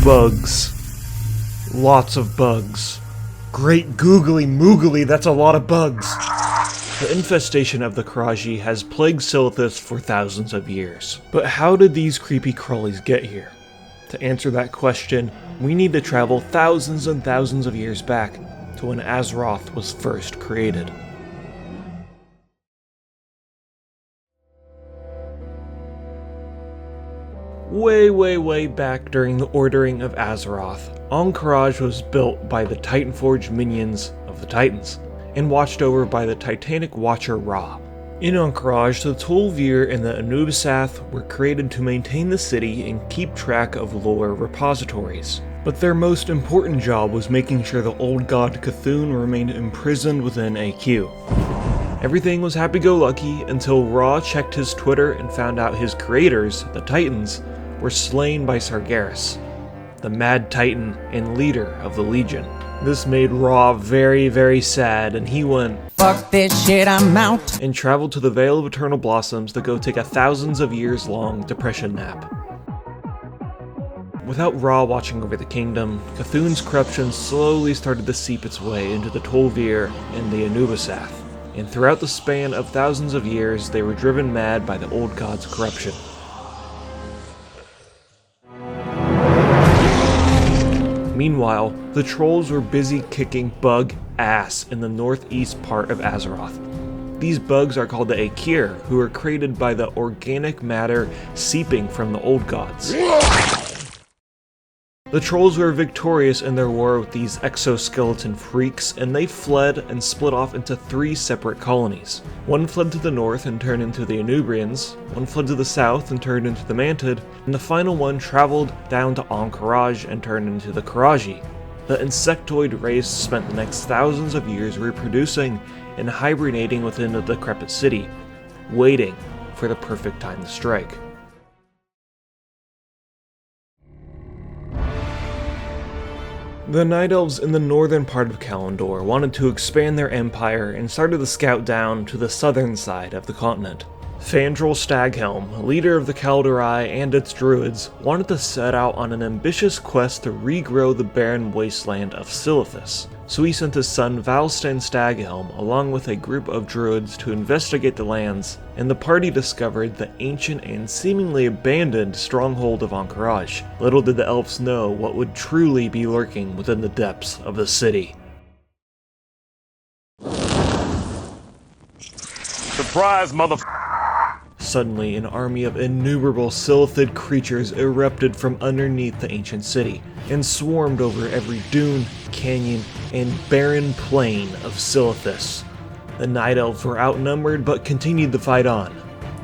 Bugs. Lots of bugs. Great googly moogly, that's a lot of bugs. The infestation of the Qiraji has plagued Silithus for thousands of years. But how did these creepy crawlies get here? To answer that question, we need to travel thousands and thousands of years back to when Azeroth was first created. Way back during the Ordering of Azeroth, Ahn'Qiraj was built by the Titanforged minions of the Titans, and watched over by the Titanic Watcher Ra. In Ahn'Qiraj, the Tol'vir and the Anubisath were created to maintain the city and keep track of lore repositories. But their most important job was making sure the old god Cthulhu remained imprisoned within AQ. Everything was happy-go-lucky until Ra checked his Twitter and found out his creators, the Titans, were slain by Sargeras, the Mad Titan and leader of the Legion. This made Ra very sad, and he went, "Fuck this shit, I'm out," and traveled to the Vale of Eternal Blossoms to go take a thousands of years long depression nap. Without Ra watching over the kingdom, Cthulhu's corruption slowly started to seep its way into the Tol'vir and the Anubisath, and throughout the span of thousands of years, they were driven mad by the old god's corruption. Meanwhile, the trolls were busy kicking bug ass in the northeast part of Azeroth. These bugs are called the Ahn'Qiraj, who are created by the organic matter seeping from the old gods. The trolls were victorious in their war with these exoskeleton freaks, and they fled and split off into 3 separate colonies. One fled to the north and turned into the Anubrians, one fled to the south and turned into the Mantid, and the final one traveled down to Ahn'Qiraj and turned into the Qiraji. The insectoid race spent the next thousands of years reproducing and hibernating within the decrepit city, waiting for the perfect time to strike. The Night Elves in the northern part of Kalimdor wanted to expand their empire and started to scout down to the southern side of the continent. Fandral Staghelm, leader of the Kaldorei and its druids, wanted to set out on an ambitious quest to regrow the barren wasteland of Silithus, so he sent his son Valstann Staghelm along with a group of druids to investigate the lands, and the party discovered the ancient and seemingly abandoned stronghold of Ahn'Qiraj. Little did the elves know what would truly be lurking within the depths of the city. Surprise, motherfucker! Suddenly, an army of innumerable Silithid creatures erupted from underneath the ancient city, and swarmed over every dune, canyon, and barren plain of Silithus. The Night Elves were outnumbered but continued to fight on.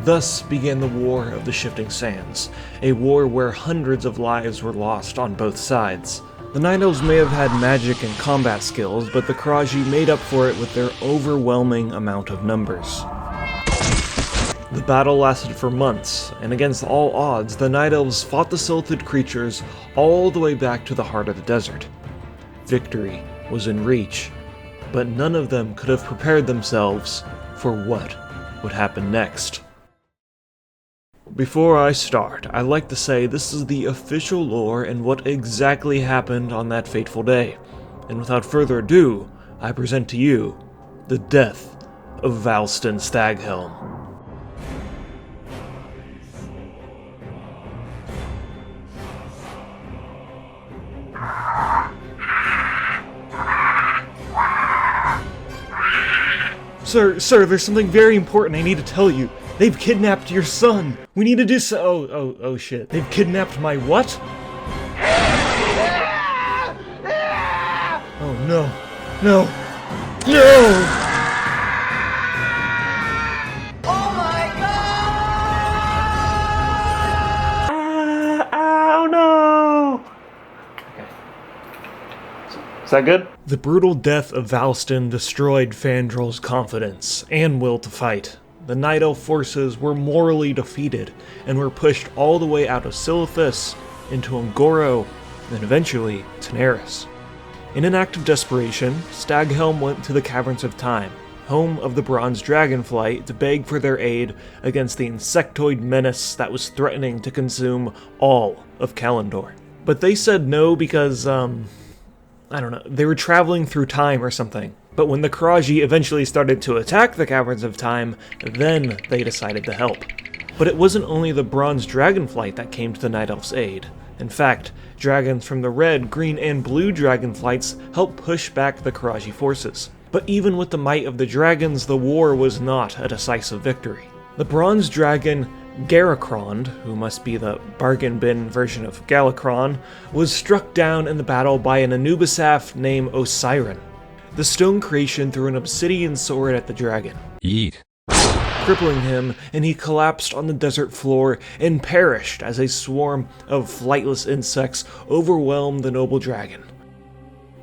Thus began the War of the Shifting Sands, a war where hundreds of lives were lost on both sides. The Night Elves may have had magic and combat skills, but the Qiraji made up for it with their overwhelming amount of numbers. The battle lasted for months, and against all odds, the Night Elves fought the Silithid creatures all the way back to the heart of the desert. Victory was in reach, but none of them could have prepared themselves for what would happen next. Before I start, I'd like to say this is the official lore and what exactly happened on that fateful day, and without further ado, I present to you the death of Valstann Staghelm. Sir, there's something very important I need to tell you. They've kidnapped your son. We need to do so- Oh shit. They've kidnapped my what? Oh no. No. Oh my god! Oh no! Is that good? The brutal death of Valstann destroyed Fandral's confidence and will to fight. The Night Elf forces were morally defeated and were pushed all the way out of Silithus into Un'Goro, and eventually Tanaris. In an act of desperation, Staghelm went to the Caverns of Time, home of the Bronze Dragonflight, to beg for their aid against the insectoid menace that was threatening to consume all of Kalimdor. But they said no because, I don't know, they were traveling through time or something. But when the Qiraji eventually started to attack the Caverns of Time, then they decided to help. But it wasn't only the bronze dragonflight that came to the Night Elf's aid. In fact, dragons from the red, green, and blue dragonflights helped push back the Qiraji forces. But even with the might of the dragons, the war was not a decisive victory. The bronze dragon Garacrond, who must be the bargain bin version of Galacron, was struck down in the battle by an Anubisaph named Osiren. The stone creation threw an obsidian sword at the dragon, Eat. crippling him, and he collapsed on the desert floor and perished as a swarm of flightless insects overwhelmed the noble dragon.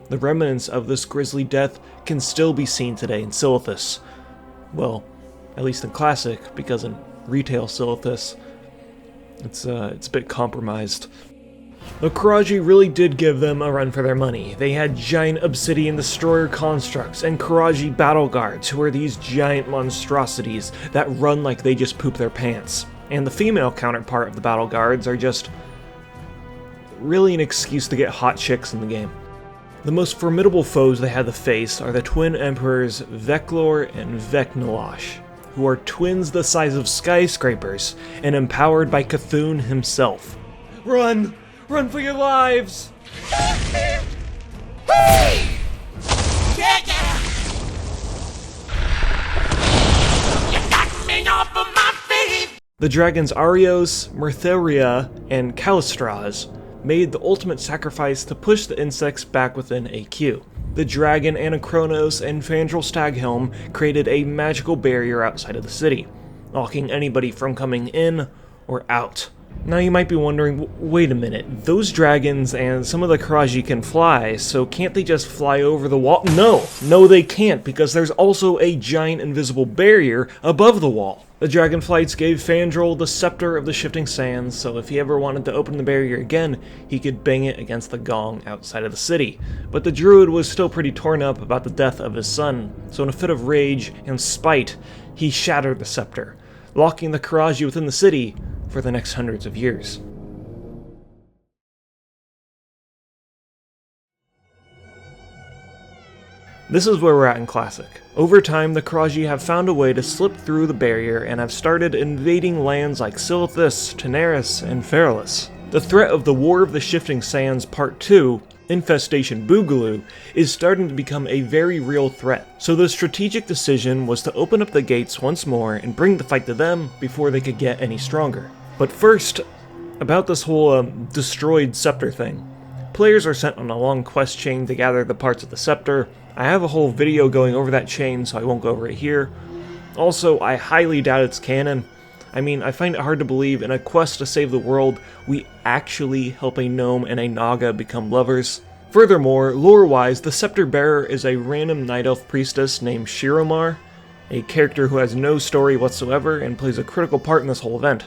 The remnants of this grisly death can still be seen today in Silithus. Well, at least in Classic, because in retail Silithus, it's a bit compromised. The Qiraji really did give them a run for their money. They had giant obsidian destroyer constructs and Qiraji battle guards, who are these giant monstrosities that run like they just poop their pants. And the female counterpart of the battle guards are just really an excuse to get hot chicks in the game. The most formidable foes they had to face are the twin emperors Veclor and Vecnalash, who are twins the size of skyscrapers and empowered by Cthulhu himself. Run! Run for your lives! The dragons Arios, Mertheria, and Kalistraz made the ultimate sacrifice to push the insects back within AQ. The dragon Ahn'Qiraj and Fandral Staghelm created a magical barrier outside of the city, blocking anybody from coming in or out. Now you might be wondering, wait a minute, those dragons and some of the Qiraji can fly, so can't they just fly over the wall? No they can't, because there's also a giant invisible barrier above the wall. The dragonflights gave Fandral the scepter of the shifting sands, so if he ever wanted to open the barrier again, he could bang it against the gong outside of the city. But the druid was still pretty torn up about the death of his son, so in a fit of rage and spite, he shattered the scepter, locking the Qiraji within the city for the next hundreds of years. This is where we're at in Classic. Over time, the Qiraji have found a way to slip through the barrier and have started invading lands like Silithus, Teneris, and Feralis. The threat of the War of the Shifting Sands Part 2, Infestation Boogaloo, is starting to become a very real threat. So the strategic decision was to open up the gates once more and bring the fight to them before they could get any stronger. But first, about this whole destroyed scepter thing. Players are sent on a long quest chain to gather the parts of the scepter. I have a whole video going over that chain, so I won't go over it here. Also, I highly doubt it's canon. I mean, I find it hard to believe in a quest to save the world, we actually help a gnome and a naga become lovers. Furthermore, lore-wise, the scepter bearer is a random night elf priestess named Shiromar, a character who has no story whatsoever and plays a critical part in this whole event.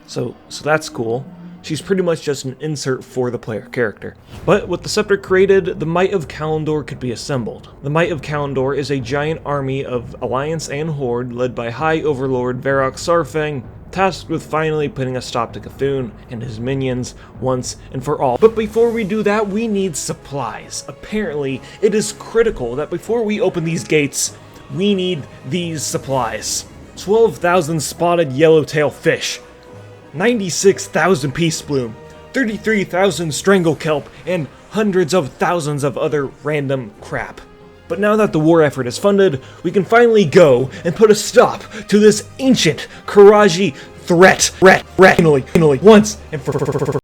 So that's cool. She's pretty much just an insert for the player character. But with the scepter created, the Might of Kalimdor could be assembled. The Might of Kalimdor is a giant army of Alliance and Horde led by High Overlord Varrock Sarfang, tasked with finally putting a stop to Cthulhu and his minions once and for all. But before we do that, we need supplies. Apparently, it is critical that before we open these gates, we need these supplies. 12,000 spotted yellowtail fish, 96,000 peace bloom, 33,000 strangle kelp, and hundreds of thousands of other random crap. But now that the war effort is funded, we can finally go and put a stop to this ancient Qiraji threat. Finally, once and for